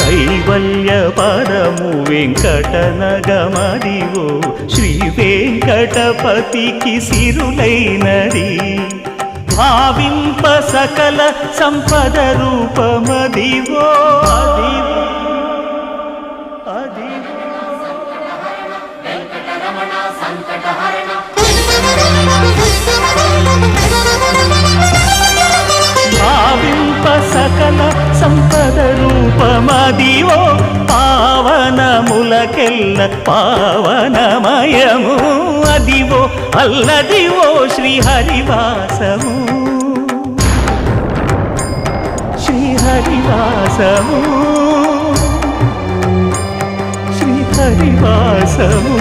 కైవల్య పదము వెంకటనగమదివో శ్రీ వెంకటపతికి సిరులైనది భావింప సకల సంపద రూపమదివో అదివో భావింప సకల సంపద రూపమదివో పావనములకెల్ల పావనమయము అదివో అల్లదివో శ్రీహరివాసము శ్రీహరివాసము శ్రీహరివాసము